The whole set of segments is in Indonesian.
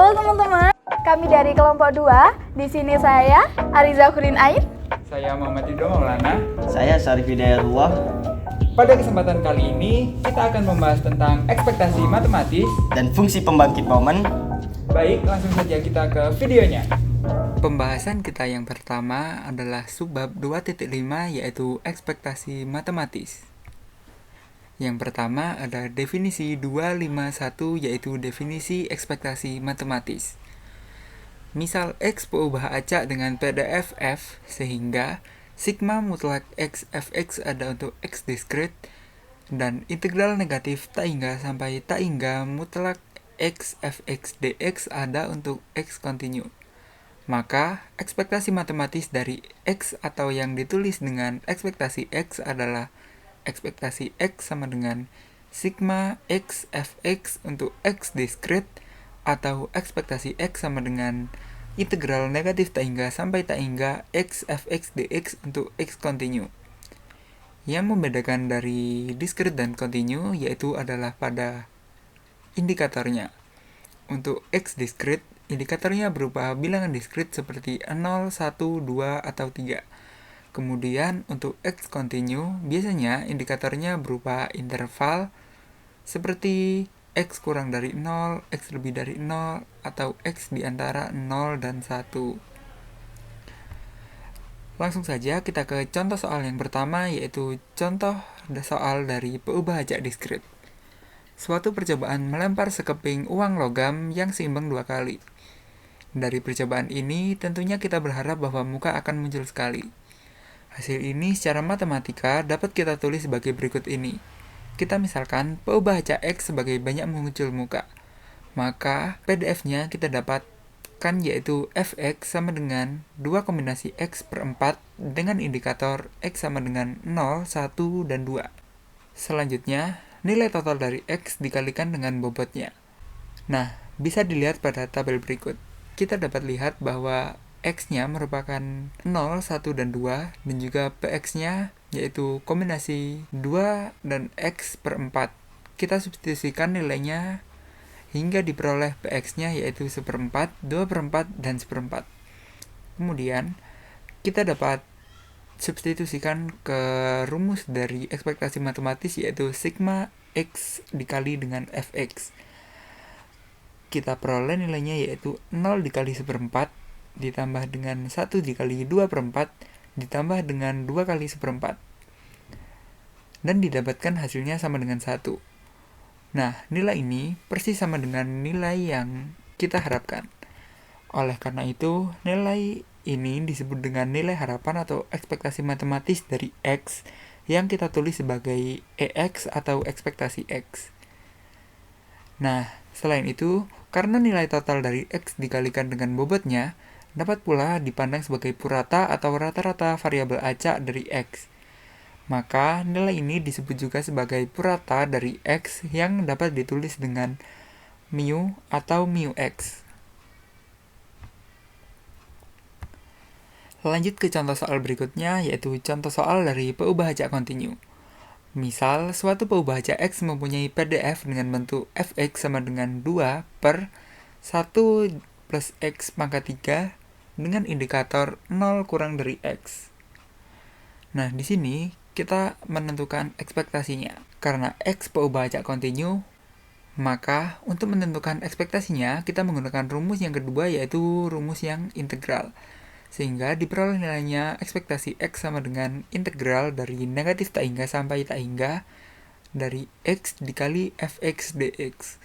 Halo teman-teman, kami dari kelompok 2. Di sini saya Ariza Kurin Ain. Saya Muhammad Ridho Maulana. Saya Syarif Hidayatullah. Pada kesempatan kali ini, kita akan membahas tentang ekspektasi matematis Dan fungsi pembangkit momen. Baik, langsung saja kita ke videonya. Pembahasan kita yang pertama adalah subbab 2.5 yaitu ekspektasi matematis. Yang pertama ada definisi 251 yaitu definisi ekspektasi matematis. Misal X berubah acak dengan PDF F sehingga sigma mutlak X fx ada untuk X diskrit dan integral negatif tak hingga sampai tak hingga mutlak X fx dx ada untuk X kontinu. Maka ekspektasi matematis dari X atau yang ditulis dengan ekspektasi X adalah ekspektasi X sama dengan sigma X fx untuk X diskrit atau ekspektasi X sama dengan integral negatif tak hingga sampai tak hingga X fx dx untuk X kontinu. Yang membedakan dari diskrit dan kontinu yaitu adalah pada indikatornya. Untuk X diskrit, indikatornya berupa bilangan diskrit seperti 0, 1, 2, atau 3. Kemudian untuk X kontinu, biasanya indikatornya berupa interval seperti X kurang dari 0, X lebih dari 0, atau X di antara 0 dan 1. Langsung saja kita ke contoh soal yang pertama yaitu contoh soal dari peubah acak diskrit. Suatu percobaan melempar sekeping uang logam yang seimbang 2 kali. Dari percobaan ini tentunya kita berharap bahwa muka akan muncul sekali. Hasil ini secara matematika dapat kita tulis sebagai berikut ini. Kita misalkan peubah acak X sebagai banyak muncul muka. Maka PDF-nya kita dapatkan yaitu fx sama dengan 2 kombinasi X per 4 dengan indikator X sama dengan 0, 1, dan 2. Selanjutnya, nilai total dari X dikalikan dengan bobotnya. Nah, bisa dilihat pada tabel berikut. Kita dapat lihat bahwa X-nya merupakan 0, 1, dan 2, dan juga PX-nya yaitu kombinasi 2 dan X per 4. Kita substitusikan nilainya hingga diperoleh PX-nya yaitu 1/4, 2/4, dan 1/4. Kemudian, kita dapat substitusikan ke rumus dari ekspektasi matematis yaitu sigma X dikali dengan fx. Kita peroleh nilainya yaitu 0 dikali 1/4 ditambah dengan 1 dikali 2/4 ditambah dengan 2 kali 1/4. Dan didapatkan hasilnya sama dengan 1. Nah, nilai ini persis sama dengan nilai yang kita harapkan. Oleh karena itu, nilai ini disebut dengan nilai harapan atau ekspektasi matematis dari X yang kita tulis sebagai EX atau ekspektasi X. Nah, selain itu, karena nilai total dari X dikalikan dengan bobotnya, dapat pula dipandang sebagai purata atau rata-rata variabel acak dari X. Maka, nilai ini disebut juga sebagai purata dari X yang dapat ditulis dengan mu atau mu X. Lanjut ke contoh soal berikutnya, yaitu contoh soal dari peubah acak kontinu. Misal, suatu peubah acak X mempunyai PDF dengan bentuk fx sama dengan 2 per 1 plus X pangkat 3 dengan indikator 0 kurang dari X. Nah, di sini kita menentukan ekspektasinya. Karena X peubah acak kontinu, maka untuk menentukan ekspektasinya, kita menggunakan rumus yang kedua yaitu rumus yang integral. Sehingga diperoleh nilainya ekspektasi X sama dengan integral dari negatif tak hingga sampai tak hingga dari X dikali fx dx.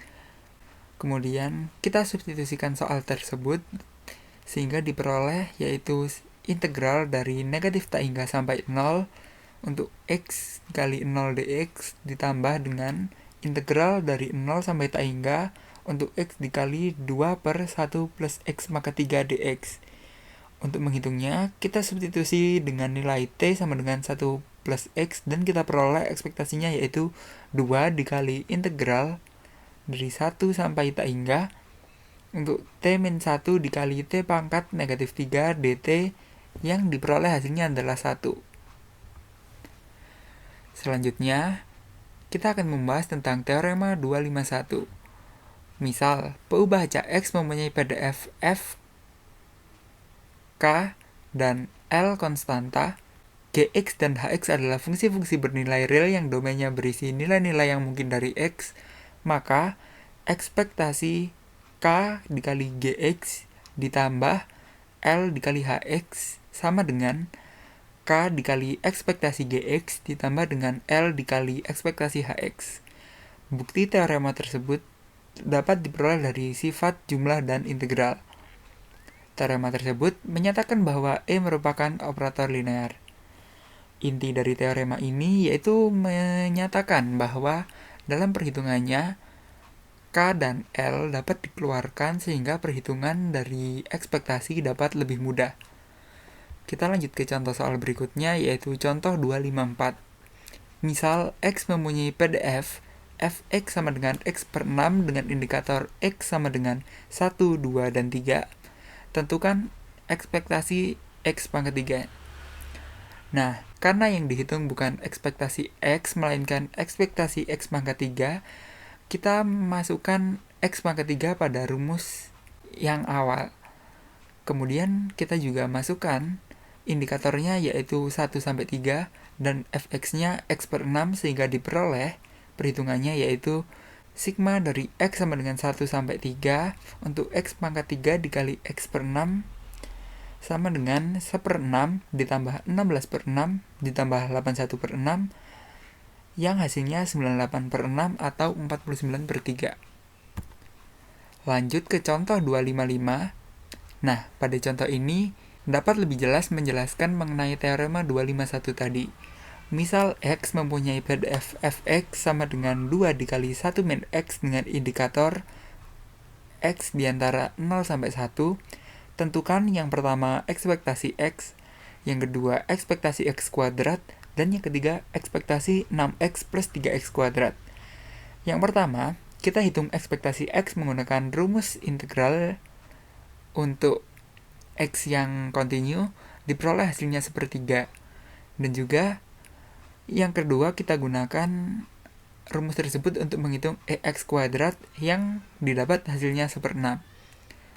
Kemudian kita substitusikan soal tersebut sehingga diperoleh yaitu integral dari negatif tak hingga sampai 0 untuk X kali 0 dx ditambah dengan integral dari 0 sampai tak hingga untuk X dikali 2 per 1 plus X maka 3 dx. Untuk menghitungnya, kita substitusi dengan nilai T sama dengan 1 plus X dan kita peroleh ekspektasinya yaitu 2 dikali integral dari 1 sampai tak hingga untuk T-1 dikali T pangkat negatif 3 dt yang diperoleh hasilnya adalah 1. Selanjutnya, kita akan membahas tentang teorema 251. Misal, peubah X mempunyai PDF F, K, dan L konstanta. Gx dan Hx adalah fungsi-fungsi bernilai real yang domainnya berisi nilai-nilai yang mungkin dari X, maka ekspektasi K dikali Gx ditambah L dikali Hx sama dengan K dikali ekspektasi Gx ditambah dengan L dikali ekspektasi Hx. Bukti teorema tersebut dapat diperoleh dari sifat jumlah dan integral. Teorema tersebut menyatakan bahwa E merupakan operator linear. Inti dari teorema ini yaitu menyatakan bahwa dalam perhitungannya K dan L dapat dikeluarkan sehingga perhitungan dari ekspektasi dapat lebih mudah. Kita lanjut ke contoh soal berikutnya yaitu contoh 254. Misal X mempunyai PDF Fx sama dengan X per 6 dengan indikator X sama dengan 1, 2, dan 3. Tentukan ekspektasi X pangkat 3. Nah, karena yang dihitung bukan ekspektasi X, melainkan ekspektasi X pangkat 3, kita masukkan X pangkat 3 pada rumus yang awal. Kemudian kita juga masukkan indikatornya yaitu 1-3 dan Fx-nya X per 6 sehingga diperoleh perhitungannya yaitu sigma dari X sama dengan 1-3 untuk X pangkat 3 dikali X per 6 sama dengan 1/6 ditambah 16 per 6 ditambah 81 per 6 yang hasilnya 98 per 6 atau 49 per 3. Lanjut ke contoh 255. Nah, pada contoh ini dapat lebih jelas menjelaskan mengenai teorema 251 tadi. Misal X mempunyai PDF Fx sama dengan 2 dikali 1 min X dengan indikator X di antara 0 sampai 1. Tentukan yang pertama ekspektasi X, yang kedua ekspektasi X kuadrat, dan yang ketiga ekspektasi 6X plus 3X kuadrat. Yang pertama, kita hitung ekspektasi X menggunakan rumus integral. Untuk X yang kontinu diperoleh hasilnya sepertiga. Dan juga yang kedua kita gunakan rumus tersebut untuk menghitung EX kuadrat yang didapat hasilnya 1/6.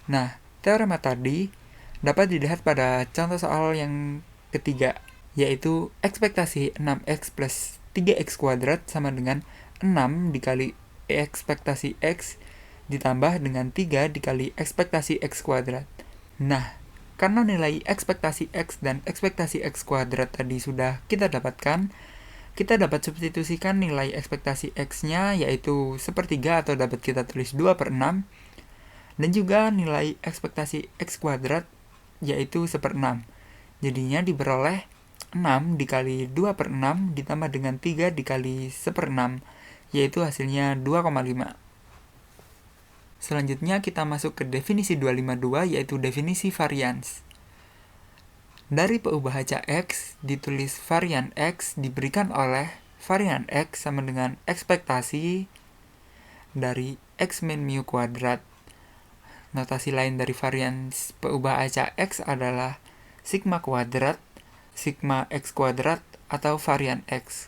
Nah, teorema tadi dapat dilihat pada contoh soal yang ketiga, yaitu ekspektasi 6x plus 3x kuadrat sama dengan 6 dikali ekspektasi x ditambah dengan 3 dikali ekspektasi x kuadrat. Nah, karena nilai ekspektasi x dan ekspektasi x kuadrat tadi sudah kita dapatkan, kita dapat substitusikan nilai ekspektasi x-nya yaitu 1/3 atau dapat kita tulis 2/6. Dan juga nilai ekspektasi X kuadrat yaitu 1/6. Jadinya diperoleh 6 dikali 2/6 ditambah dengan 3 dikali 1/6 yaitu hasilnya 2,5. Selanjutnya kita masuk ke definisi 252 yaitu definisi varians. Dari peubah X ditulis varian X diberikan oleh varian X sama dengan ekspektasi dari X min mu kuadrat. Notasi lain dari varians peubah acak X adalah sigma kuadrat, sigma X kuadrat, atau varian X.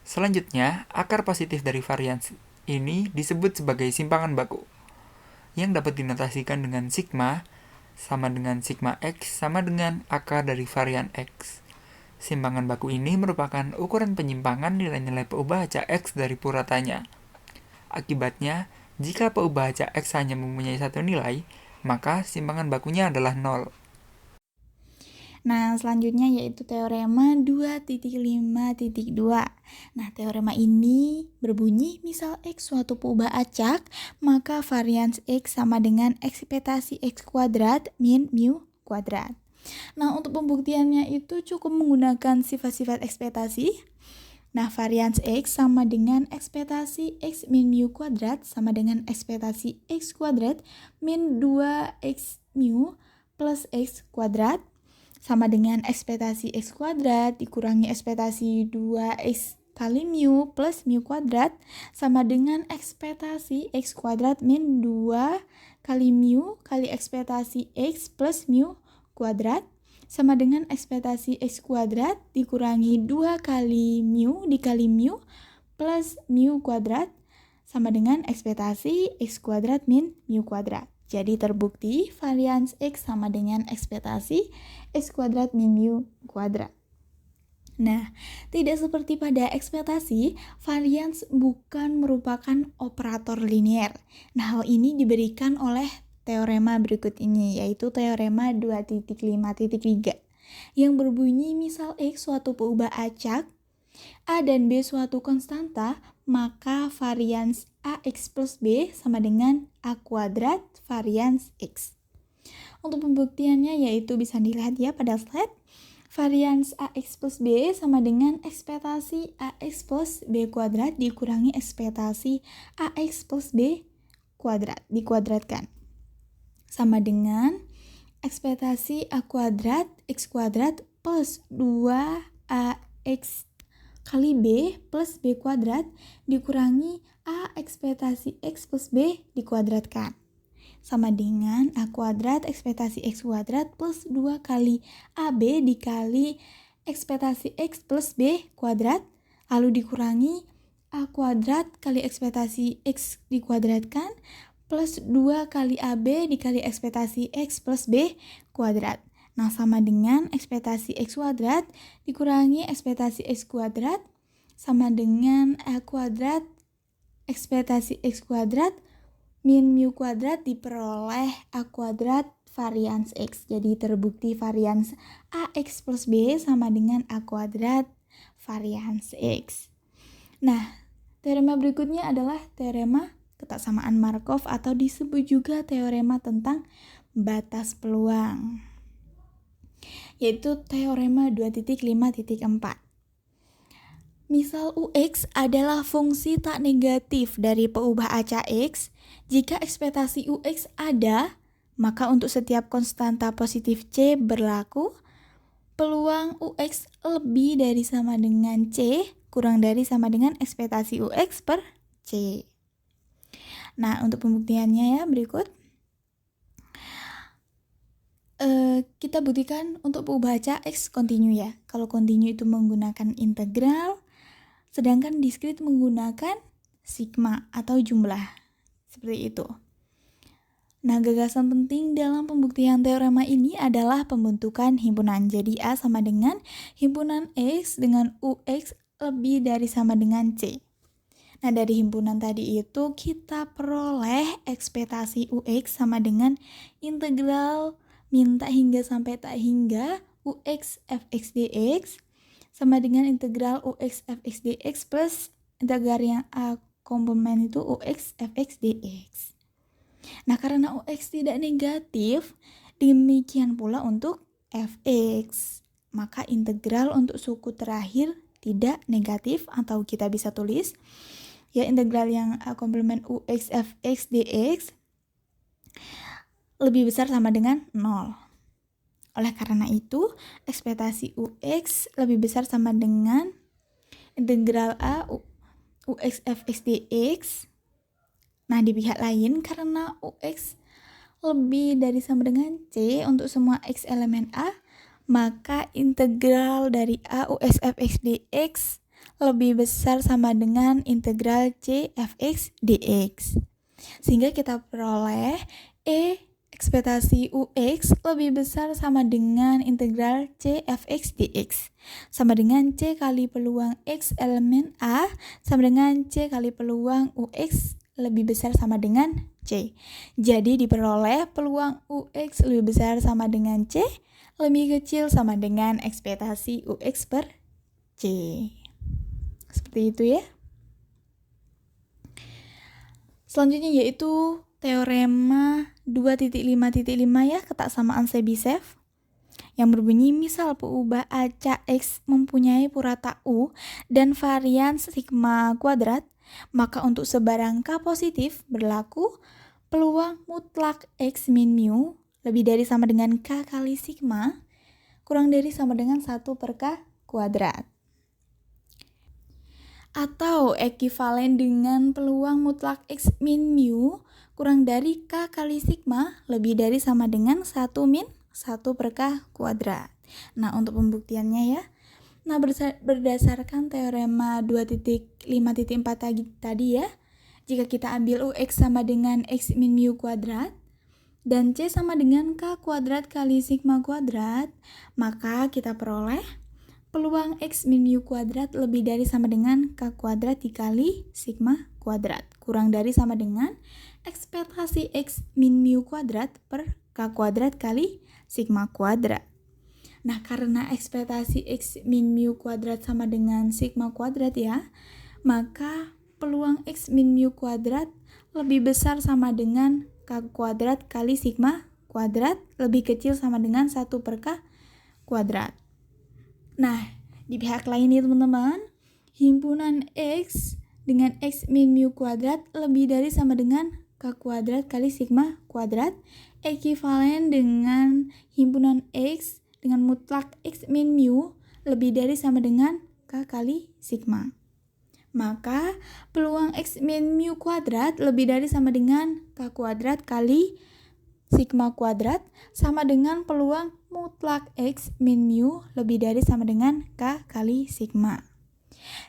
Selanjutnya, akar positif dari varians ini disebut sebagai simpangan baku, yang dapat dinotasikan dengan sigma sama dengan sigma X sama dengan akar dari varian X. Simpangan baku ini merupakan ukuran penyimpangan nilai-nilai peubah acak X dari puratanya. Akibatnya, jika peubah acak X hanya mempunyai satu nilai, maka simpangan bakunya adalah 0. Nah, selanjutnya yaitu teorema 2.5.2. Nah, teorema ini berbunyi misal X suatu peubah acak, maka varians X sama dengan ekspektasi X kuadrat min mu kuadrat. Nah, untuk pembuktiannya itu cukup menggunakan sifat-sifat ekspektasi. Nah, varians X sama dengan ekspektasi X min mu kuadrat sama dengan ekspektasi X kuadrat min 2X mu plus X kuadrat sama dengan ekspektasi X kuadrat dikurangi ekspektasi 2X kali mu plus mu kuadrat sama dengan ekspektasi X kuadrat min 2 kali mu kali ekspektasi X plus mu kuadrat sama dengan ekspektasi X kuadrat dikurangi 2 kali mu dikali mu plus mu kuadrat sama dengan ekspektasi X kuadrat min mu kuadrat. Jadi terbukti varians X sama dengan ekspektasi X kuadrat min mu kuadrat. Nah, tidak seperti pada ekspektasi, varians bukan merupakan operator linear. Nah, hal ini diberikan oleh teorema berikut ini, yaitu teorema 2.5.3, yang berbunyi misal X suatu peubah acak, A dan B suatu konstanta, maka varians AX plus B sama dengan A kuadrat varians X. Untuk pembuktiannya yaitu bisa dilihat ya pada slide. Varians AX plus B sama dengan ekspektasi AX plus B kuadrat dikurangi ekspektasi AX plus B kuadrat dikuadratkan. Sama dengan ekspektasi A kuadrat X kuadrat plus 2AX kali B plus B kuadrat dikurangi A ekspektasi X plus B dikuadratkan. Sama dengan A kuadrat ekspektasi X kuadrat plus 2 kali AB dikali ekspektasi X plus B kuadrat, lalu dikurangi A kuadrat kali ekspektasi X dikuadratkan plus 2 kali AB dikali ekspektasi X plus B kuadrat. Nah, sama dengan ekspektasi X kuadrat dikurangi ekspektasi X kuadrat sama dengan A kuadrat ekspektasi X kuadrat min mu kuadrat diperoleh A kuadrat varians X. Jadi terbukti varians AX plus B sama dengan A kuadrat varians X. Nah, teorema berikutnya adalah teorema ketaksamaan Markov atau disebut juga teorema tentang batas peluang, yaitu teorema 2.5.4. Misal UX adalah fungsi tak negatif dari peubah acak X. Jika ekspektasi UX ada, maka untuk setiap konstanta positif C berlaku, peluang UX lebih dari sama dengan C, kurang dari sama dengan ekspektasi UX per C. Nah, untuk pembuktiannya ya berikut. Kita buktikan untuk peubah acak X kontinu ya. Kalau kontinu itu menggunakan integral, sedangkan diskrit menggunakan sigma atau jumlah. Seperti itu. Nah, gagasan penting dalam pembuktian teorema ini adalah pembentukan himpunan. Jadi A sama dengan himpunan X dengan UX lebih dari sama dengan C. Nah, dari himpunan tadi itu kita peroleh ekspektasi UX sama dengan integral min tak hingga sampai tak hingga UX fx dx sama dengan integral UX fx dx plus integral yang A komplement itu UX fx dx. Nah, karena UX tidak negatif, demikian pula untuk fx. Maka integral untuk suku terakhir tidak negatif, atau kita bisa tulis ya integral yang A komplement UX fx dx lebih besar sama dengan 0. Oleh karena itu, ekspektasi UX lebih besar sama dengan integral A UX fx dx. Nah, di pihak lain karena UX lebih dari sama dengan C untuk semua X elemen A, maka integral dari A UX fx dx lebih besar sama dengan integral C fx dx. Sehingga kita peroleh ekspektasi UX lebih besar sama dengan integral C fx dx. Sama dengan C kali peluang X elemen A sama dengan C kali peluang UX lebih besar sama dengan C. Jadi diperoleh peluang UX lebih besar sama dengan C, lebih kecil sama dengan ekspektasi UX per C. Seperti itu ya. Selanjutnya yaitu teorema 2.5.5 ya, ketaksamaan Chebyshev, yang berbunyi misal peubah acak X mempunyai purata U dan varians sigma kuadrat, maka untuk sebarang K positif berlaku peluang mutlak X min mu lebih dari sama dengan K kali sigma kurang dari sama dengan 1 per K kuadrat. Atau ekivalen dengan peluang mutlak X min mu kurang dari K kali sigma lebih dari sama dengan 1 min 1 per K kuadrat. Nah, untuk pembuktiannya ya. Nah, berdasarkan teorema 2.5.4 tadi ya, Jika kita ambil UX sama dengan X min mu kuadrat dan C sama dengan K kuadrat kali sigma kuadrat, maka kita peroleh peluang X min mu kuadrat lebih dari sama dengan K kuadrat dikali sigma kuadrat, kurang dari sama dengan ekspektasi X min mu kuadrat per K kuadrat kali sigma kuadrat. Nah, karena ekspektasi X min mu kuadrat sama dengan sigma kuadrat ya, maka peluang X min mu kuadrat lebih besar sama dengan K kuadrat kali sigma kuadrat, lebih kecil sama dengan 1 per K kuadrat. Nah, di pihak lain nih teman-teman, himpunan X dengan X min mu kuadrat lebih dari sama dengan K kuadrat kali sigma kuadrat, ekivalen dengan himpunan X dengan mutlak X min mu lebih dari sama dengan K kali sigma. Maka peluang X min mu kuadrat lebih dari sama dengan K kuadrat kali sigma kuadrat sama dengan peluang mutlak X min mu lebih dari sama dengan K kali sigma.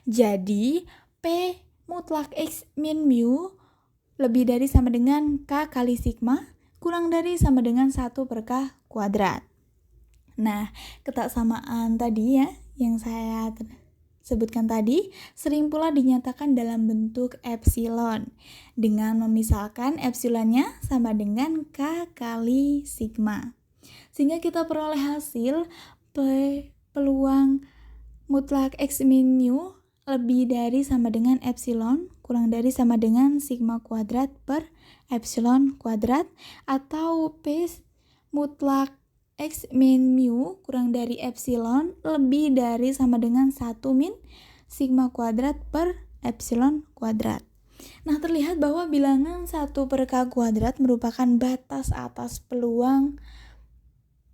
Jadi P mutlak X min mu lebih dari sama dengan K kali sigma kurang dari sama dengan 1 per K kuadrat. Nah, ketaksamaan tadi ya yang saya sebutkan tadi sering pula dinyatakan dalam bentuk epsilon dengan memisalkan epsilonnya sama dengan K kali sigma. Sehingga kita peroleh hasil peluang mutlak X min mu lebih dari sama dengan epsilon kurang dari sama dengan sigma kuadrat per epsilon kuadrat, atau P mutlak X min mu kurang dari epsilon lebih dari sama dengan 1 min sigma kuadrat per epsilon kuadrat. Nah, terlihat bahwa bilangan 1 per K kuadrat merupakan batas atas peluang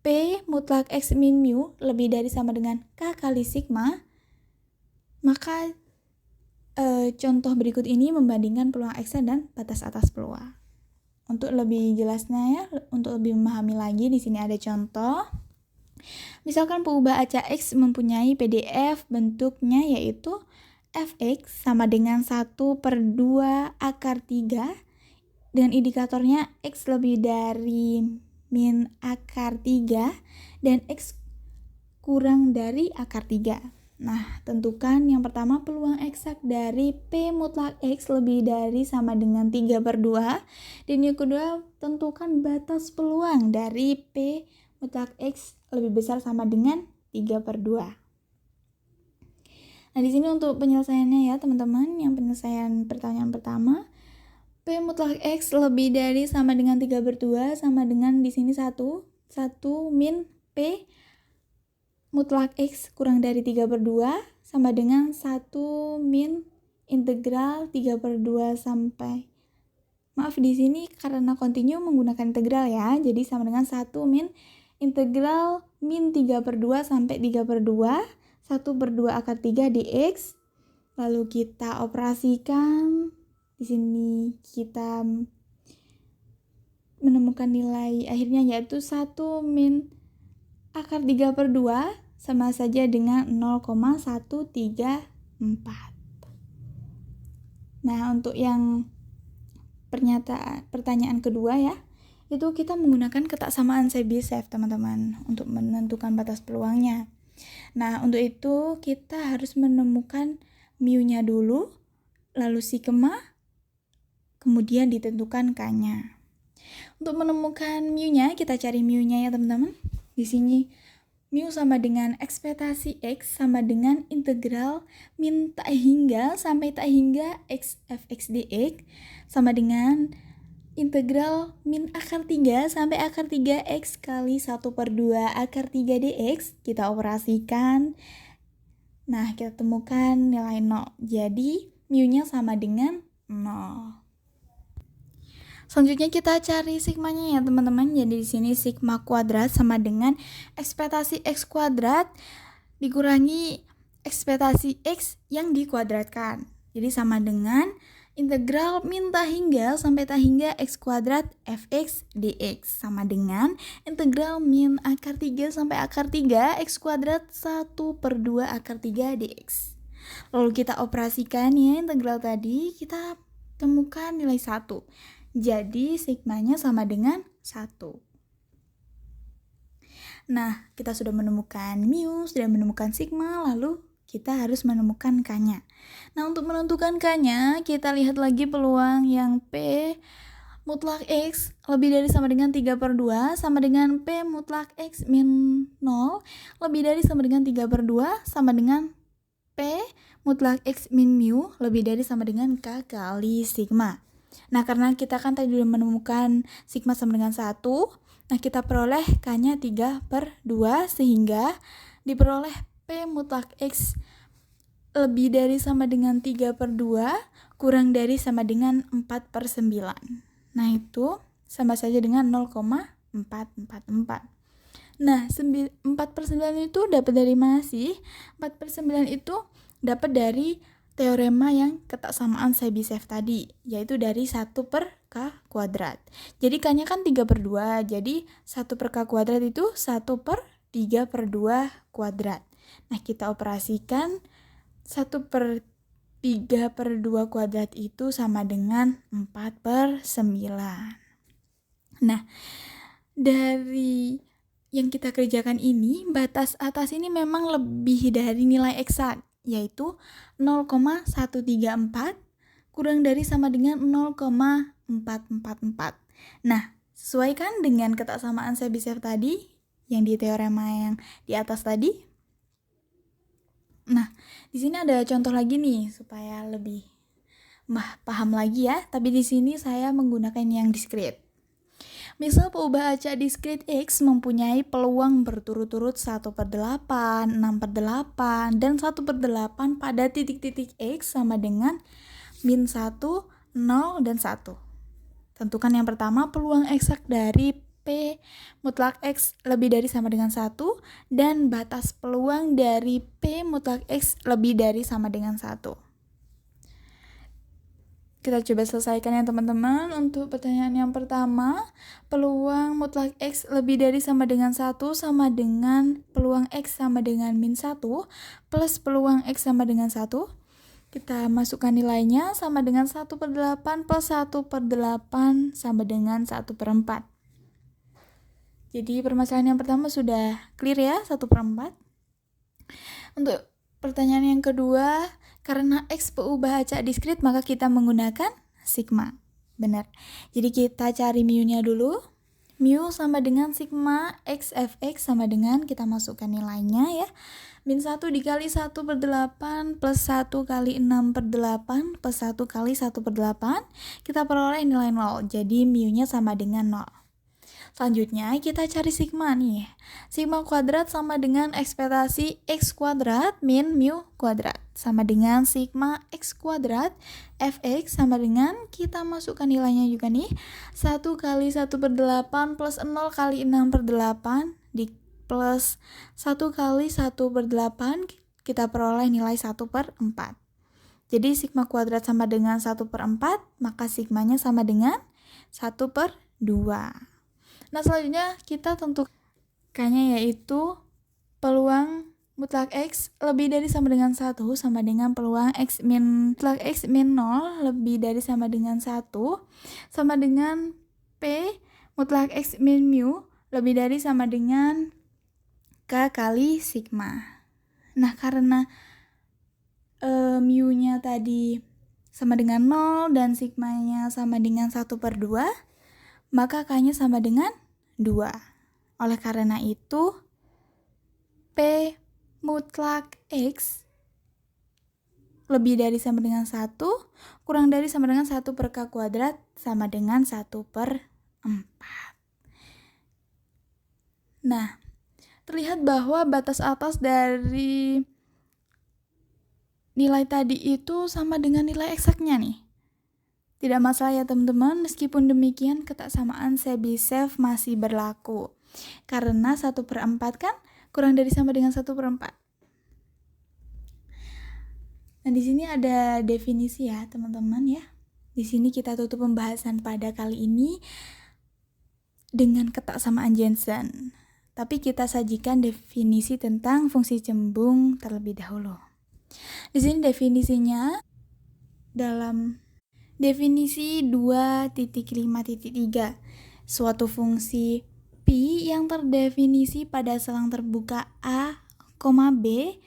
P mutlak X min mu lebih dari sama dengan K kali sigma. Maka contoh berikut ini membandingkan peluang X dan batas atas peluang. Untuk lebih jelasnya ya, untuk lebih memahami lagi, di sini ada contoh. Misalkan peubah acak X mempunyai PDF bentuknya yaitu fx sama dengan 1 per 2 akar 3 dengan indikatornya X lebih dari min akar 3 dan X kurang dari akar 3. Nah, tentukan yang pertama peluang eksak dari P mutlak X lebih dari sama dengan 3 per 2. Dan yang kedua, tentukan batas peluang dari P mutlak X lebih besar sama dengan 3 per 2. Nah, di sini untuk penyelesaiannya ya teman-teman, yang penyelesaian pertanyaan pertama, P mutlak X lebih dari sama dengan 3 per 2 sama dengan di sini 1 min P mutlak X kurang dari 3 per 2 sama dengan 1 min integral 3 per 2 sampai, maaf di sini karena kontinu menggunakan integral ya, jadi sama dengan 1 min integral min 3 per 2 sampai 3 per 2 1 per 2 akar 3 dx. Lalu kita operasikan, di sini kita menemukan nilai akhirnya yaitu 1 min akar 3 per 2 sama saja dengan 0,134. Nah, untuk yang pertanyaan kedua ya, itu kita menggunakan ketaksamaan Chebyshev teman-teman untuk menentukan batas peluangnya. Nah, untuk itu kita harus menemukan mu-nya dulu, lalu sigma, kemudian ditentukan K-nya. Untuk menemukan mu-nya, kita cari mu-nya ya teman-teman. Di sini mu sama dengan ekspektasi X sama dengan integral min tak hingga sampai tak hingga X fx dx sama dengan integral min akar 3 sampai akar 3 X kali 1 per 2 akar 3 dx. Kita operasikan. Nah, kita temukan nilai 0. Jadi mu-nya sama dengan 0. Selanjutnya kita cari sigmanya ya teman-teman. Jadi di sini sigma kuadrat sama dengan ekspektasi X kuadrat dikurangi ekspektasi X yang dikuadratkan. Jadi sama dengan integral min tak hingga sampai tak hingga X kuadrat fx dx sama dengan integral min akar 3 sampai akar 3 X kuadrat 1 per 2 akar 3 dx. Lalu kita operasikan ya integral tadi, kita temukan nilai 1. Jadi sigmanya sama dengan 1. Nah, kita sudah menemukan mu, sudah menemukan sigma, lalu kita harus menemukan K-nya. Nah, untuk menentukan K-nya, kita lihat lagi peluang yang P mutlak X lebih dari sama dengan 3/2 sama dengan P mutlak X min 0 lebih dari sama dengan 3/2 sama dengan P mutlak X min mu lebih dari sama dengan K kali sigma. Nah, karena kita kan tadi sudah menemukan sigma sama dengan 1, nah kita peroleh K-nya 3/2 sehingga diperoleh P mutlak X lebih dari sama dengan 3/2 kurang dari sama dengan 4/9. Nah, itu sama saja dengan 0,444. Nah, 4/9 itu dapat dari mana sih? 4/9 itu dapat dari teorema yang ketaksamaan Chebyshev tadi, yaitu dari 1 per K kuadrat. Jadi K-nya kan 3/2, jadi 1 per K kuadrat itu 1 per 3/2 kuadrat. Nah, kita operasikan 1 per 3/2 kuadrat itu sama dengan 4/9. Nah, dari yang kita kerjakan ini, batas atas ini memang lebih dari nilai eksak, yaitu 0,134 kurang dari sama dengan 0,444. Nah, sesuaikan dengan ketaksamaan Chebyshev tadi, yang di teorema yang di atas tadi. Nah, di sini ada contoh lagi nih supaya lebih paham lagi ya. Tapi di sini saya menggunakan yang diskrit. Misal peubah acak diskrit X mempunyai peluang berturut-turut 1/8, 6/8, dan 1/8 pada titik-titik X sama dengan min 1, 0, dan 1. Tentukan yang pertama peluang eksak dari P mutlak X lebih dari sama dengan 1 dan batas peluang dari P mutlak X lebih dari sama dengan 1. Kita coba selesaikan ya teman-teman. Untuk pertanyaan yang pertama, peluang mutlak X lebih dari sama dengan 1 sama dengan peluang X sama dengan min 1 plus peluang X sama dengan 1. Kita masukkan nilainya sama dengan 1/8 plus 1/8 sama dengan 1/4. Jadi permasalahan yang pertama sudah clear ya, 1/4. Untuk pertanyaan yang kedua, karena X peubah acak diskrit maka kita menggunakan sigma. Benar. Jadi kita cari mu-nya dulu. Mu sama dengan sigma X fx sama dengan, kita masukkan nilainya ya, min 1 dikali 1/8 plus 1 kali 6/8 plus 1 kali 1/8. Kita peroleh nilai 0. Jadi mu-nya sama dengan 0. Selanjutnya kita cari sigma nih. Sigma kuadrat sama dengan ekspektasi X kuadrat min mu kuadrat sama dengan sigma X kuadrat fx sama dengan, kita masukkan nilainya juga nih, 1 kali 1/8 plus 0 kali 6/8 di plus 1 kali 1/8, kita peroleh nilai 1/4. Jadi sigma kuadrat sama dengan 1/4, maka sigmanya sama dengan 1/2. Nah, selanjutnya kita tentukan K-nya yaitu peluang mutlak X lebih dari sama dengan 1 sama dengan peluang mutlak X min 0 lebih dari sama dengan 1 sama dengan P mutlak X min mu lebih dari sama dengan K kali sigma. Nah, karena mu-nya tadi sama dengan 0 dan sigmanya sama dengan 1/2, maka K-nya sama dengan 2. Oleh karena itu, P mutlak X lebih dari sama dengan 1 kurang dari sama dengan 1 per K kuadrat sama dengan 1/4. Nah, terlihat bahwa batas atas dari nilai tadi itu sama dengan nilai eksaknya nih. Tidak masalah ya teman-teman, meskipun demikian ketaksamaan Chebyshev masih berlaku. Karena 1/4 kan kurang dari sama dengan 1/4. Nah, di sini ada definisi ya teman-teman ya. Di sini kita tutup pembahasan pada kali ini dengan ketaksamaan Jensen. Tapi kita sajikan definisi tentang fungsi cembung terlebih dahulu. Di sini definisinya dalam Definisi 2.5.3. Suatu fungsi pi yang terdefinisi pada selang terbuka A, B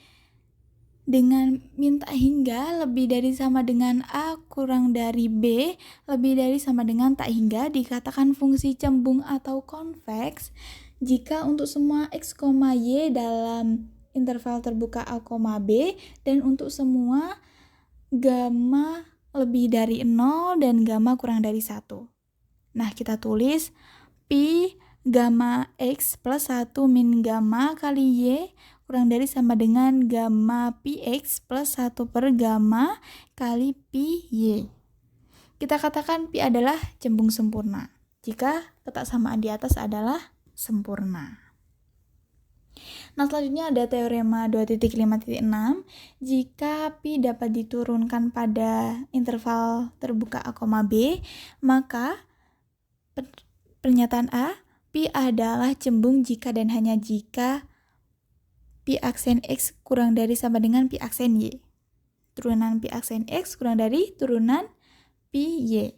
dengan minta hingga lebih dari sama dengan A kurang dari B lebih dari sama dengan tak hingga dikatakan fungsi cembung atau konveks jika untuk semua x, y dalam interval terbuka A, B dan untuk semua gamma lebih dari 0 dan gamma kurang dari 1. Nah, kita tulis pi gamma x plus 1 min gamma kali y kurang dari sama dengan gamma pi x plus 1 per gamma kali pi y. Kita katakan pi adalah cembung sempurna jika ketaksamaan di atas adalah sempurna. Nah, selanjutnya ada teorema 2.5.6. Jika pi dapat diturunkan pada interval terbuka A, B, maka pernyataan A, pi adalah cembung jika dan hanya jika pi aksen X kurang dari sama dengan pi aksen Y. Turunan pi aksen X kurang dari turunan pi Y.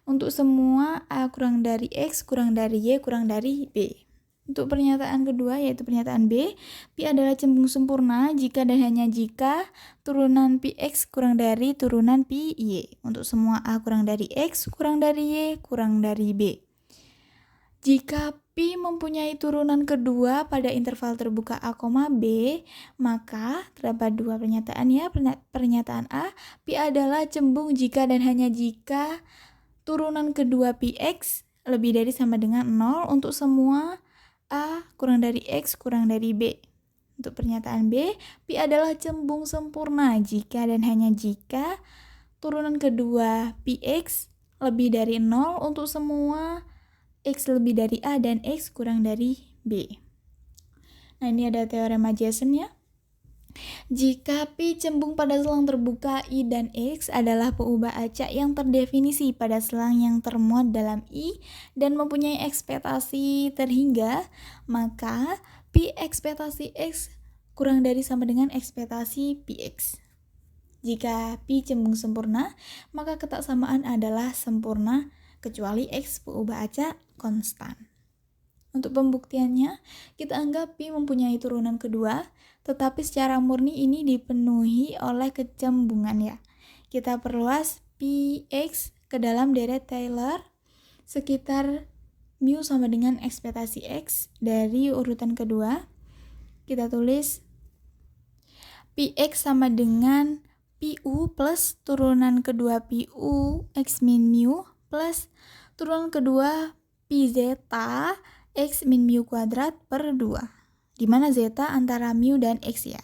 Untuk semua A kurang dari X kurang dari Y kurang dari B. Untuk pernyataan kedua yaitu pernyataan B, pi adalah cembung sempurna jika dan hanya jika turunan pi x kurang dari turunan pi y. Untuk semua A kurang dari X kurang dari Y kurang dari B. Jika pi mempunyai turunan kedua pada interval terbuka A, B, maka terdapat dua pernyataan ya. Pernyataan A, pi adalah cembung jika dan hanya jika turunan kedua pi x lebih dari sama dengan 0 untuk semua A kurang dari X kurang dari B. Untuk pernyataan B, pi adalah cembung sempurna jika dan hanya jika turunan kedua pi x lebih dari 0 untuk semua X lebih dari A dan X kurang dari B. Nah, ini ada teorema Jason ya. Jika pi cembung pada selang terbuka I dan X adalah peubah acak yang terdefinisi pada selang yang termuat dalam I dan mempunyai ekspektasi terhingga, maka pi ekspektasi X kurang dari sama dengan ekspektasi pi X. Jika pi cembung sempurna, maka ketaksamaan adalah sempurna kecuali X peubah acak konstan. Untuk pembuktiannya, kita anggap pi mempunyai turunan kedua, tetapi secara murni ini dipenuhi oleh kecembungan ya. Kita perluas pi x ke dalam deret Taylor sekitar mu sama dengan ekspektasi x dari urutan kedua. Kita tulis pi x sama dengan pi u plus turunan kedua pi u x min mu plus turunan kedua pi zeta x min mu kuadrat per 2, di mana zeta antara mu dan x ya.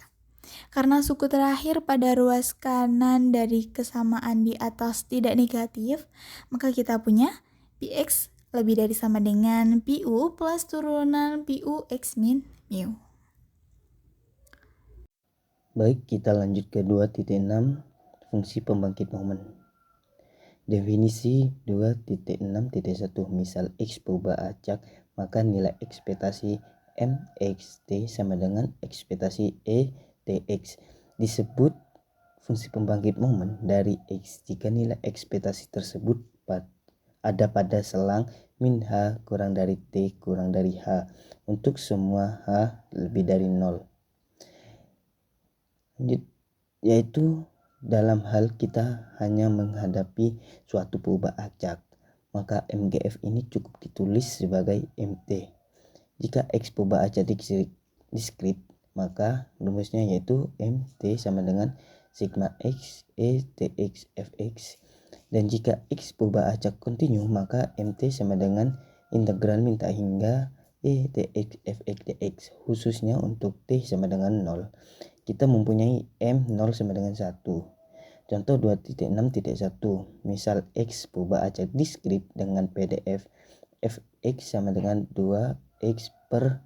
Karena suku terakhir pada ruas kanan dari kesamaan di atas tidak negatif, maka kita punya px lebih dari sama dengan pu plus turunan pu x min mu. Baik, kita lanjut ke 2.6, fungsi pembangkit momen. Definisi 2.6.1, misal X peubah acak, maka nilai ekspektasi mxt sama dengan ekspektasi etx. Disebut fungsi pembangkit momen dari X jika nilai ekspektasi tersebut ada pada selang min H kurang dari T kurang dari H untuk semua H lebih dari 0. Yaitu dalam hal kita hanya menghadapi suatu peubah acak, maka MGF ini cukup ditulis sebagai MT. Jika X peubah acak diskrit, maka rumusnya yaitu MT sama dengan sigma X ETX Fx. Dan jika X peubah acak kontinu, maka MT sama dengan integral min tak hingga ETX Fx dx, khususnya untuk T sama dengan 0. Kita mempunyai M 0 sama dengan 1. Contoh 2.6.1, misal X peubah acak diskrit dengan PDF Fx sama dengan 2x per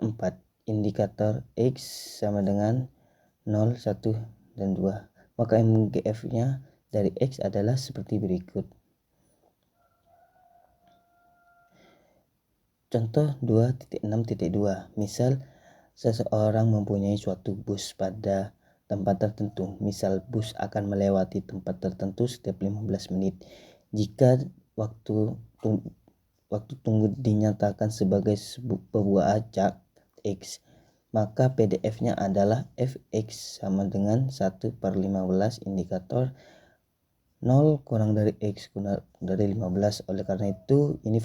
4. Indikator X sama dengan 0, 1, dan 2. Maka MGF-nya dari X adalah seperti berikut. Contoh 2.6.2, misal seseorang mempunyai suatu bus pada tempat tertentu. Misal bus akan melewati tempat tertentu setiap 15 menit. Jika waktu tunggu dinyatakan sebagai sebuah acak X, maka PDF-nya adalah fx sama dengan 1/15 indikator 0 kurang dari X kurang dari 15. Oleh karena itu, ini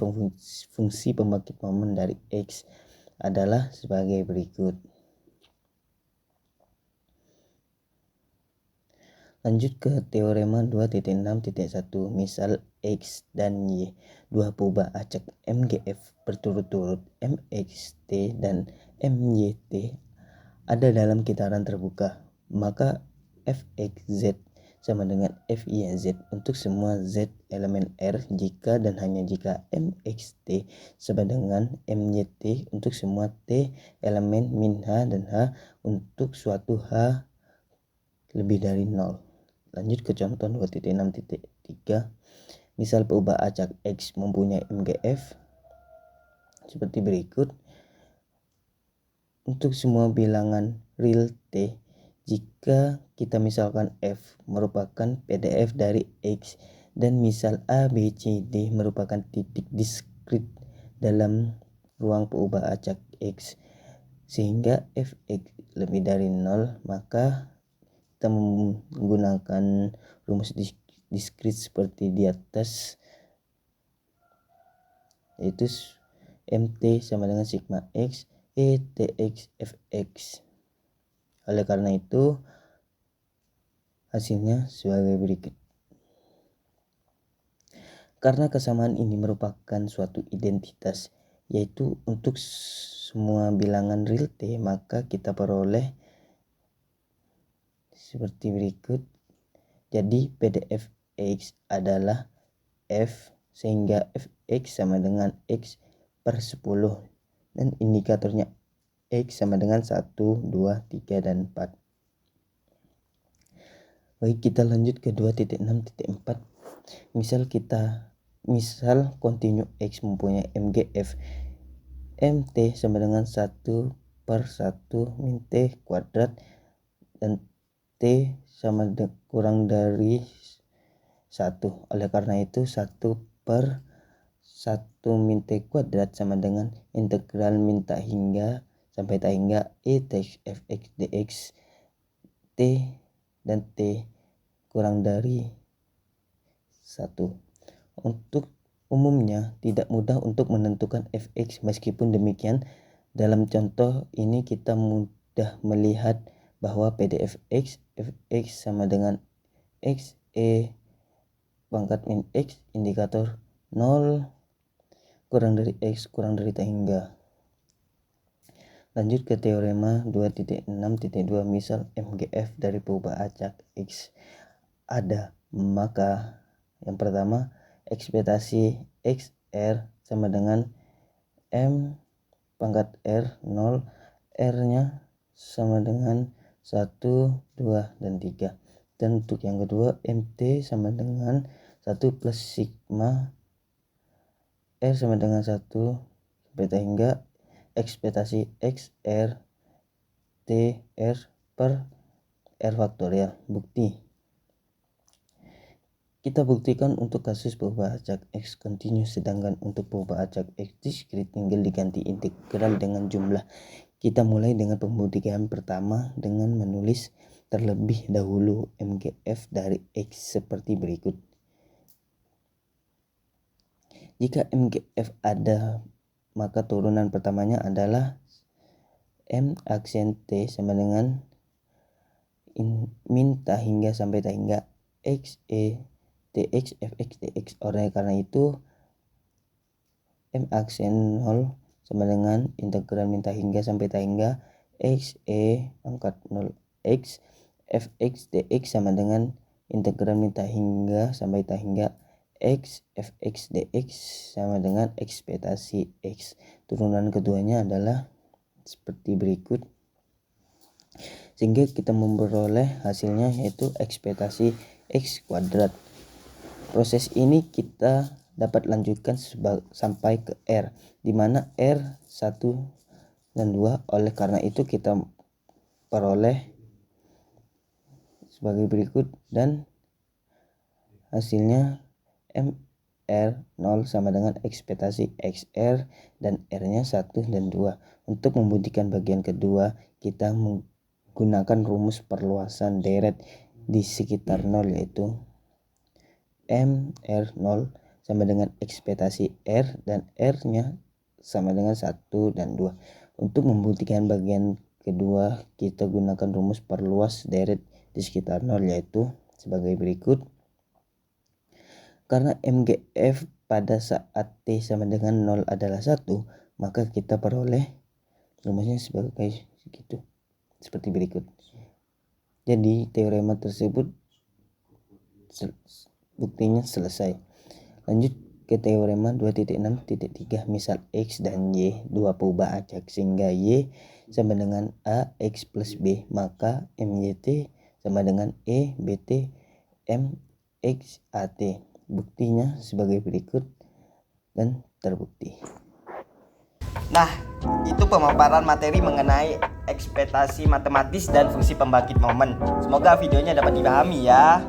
fungsi pembangkit momen dari X adalah sebagai berikut. Lanjut ke teorema 2.6.1. Misal X dan Y, dua perubahan acak MGF berturut-turut MXT dan MYT ada dalam kitaran terbuka, maka Fxz sama dengan Fyz untuk semua Z elemen R jika dan hanya jika Mxt sama dengan Myt untuk semua T elemen min H dan H untuk suatu H lebih dari 0. Lanjut ke contoh 2.6.3. Misal perubahan acak X mempunyai MGF seperti berikut. Untuk semua bilangan real T, jika kita misalkan F merupakan PDF dari X dan misal A, B, C, D merupakan titik diskrit dalam ruang perubahan acak X sehingga Fx lebih dari 0, maka kita menggunakan rumus diskrit seperti di atas, yaitu MT sama dengan sigma X ETX Fx. Oleh karena itu hasilnya sebagai berikut. Karena kesamaan ini merupakan suatu identitas, yaitu untuk semua bilangan real T, maka kita peroleh seperti berikut. Jadi PDF X adalah F sehingga Fx sama dengan X per 10 dan indikatornya X sama dengan 1, 2, 3, dan 4. Baik, kita lanjut ke 2.6.4. Misal kontinu X mempunyai MGF MT sama dengan 1/1 min T kuadrat dan T sama kurang dari 1. Oleh karena itu 1/1 min T kuadrat sama dengan integral min tak hingga sampai tak hingga ETX Fx dx T dan T kurang dari 1. Untuk umumnya tidak mudah untuk menentukan Fx. Meskipun demikian, dalam contoh ini kita mudah melihat bahwa PDF X Fx sama dengan X E pangkat min X indikator 0 kurang dari X kurang dari tak hingga. Lanjut ke teorema 2.6.2. Misal MGF dari perubahan acak X ada, maka yang pertama ekspektasi XR sama dengan M pangkat R 0, R nya sama dengan 1, 2, dan 3. Dan untuk yang kedua MT sama dengan 1 plus sigma R sama dengan 1 beta hingga ekspektasi XR TR per R faktorial. Bukti. Kita buktikan untuk kasus perubahan acak X kontinu, sedangkan untuk perubahan acak X diskrit tinggal diganti integral dengan jumlah. Kita mulai dengan pembuktian pertama dengan menulis terlebih dahulu MGF dari X seperti berikut. Jika MGF ada, maka turunan pertamanya adalah M aksen T sama dengan min tak hingga sampai tak hingga X E Tx Fx dx. Oleh karena itu M aksen 0 sama dengan integral min tak hingga sampai tak hingga X E pangkat 0 X Fx dx sama dengan integral min tak hingga sampai tak hingga X Fx dx sama dengan ekspektasi X. Turunan keduanya adalah seperti berikut, sehingga kita memperoleh hasilnya yaitu ekspektasi X kuadrat. Proses ini kita dapat lanjutkan sampai ke R, di mana R 1 dan 2. Oleh karena itu kita peroleh sebagai berikut, dan hasilnya MR0 sama dengan ekspektasi XR dan R-nya 1 dan 2. Untuk membuktikan bagian kedua, kita menggunakan rumus perluasan deret di sekitar 0, yaitu MR0 sama dengan ekspektasi R dan R-nya sama dengan 1 dan 2. Untuk membuktikan bagian kedua, kita gunakan rumus perluas deret di sekitar 0, yaitu sebagai berikut. Karena MGF pada saat T sama dengan 0 adalah 1, maka kita peroleh rumusnya sebagai segitu, seperti berikut. Jadi teorema tersebut buktinya selesai. Lanjut ke teorema 2.6.3. Misal X dan Y dua peubah acak sehingga Y sama dengan AX plus B, maka MYT sama dengan EBT MXAT. Buktinya sebagai berikut dan terbukti. Nah, itu pemaparan materi mengenai ekspektasi matematis dan fungsi pembangkit momen. Semoga videonya dapat dipahami ya.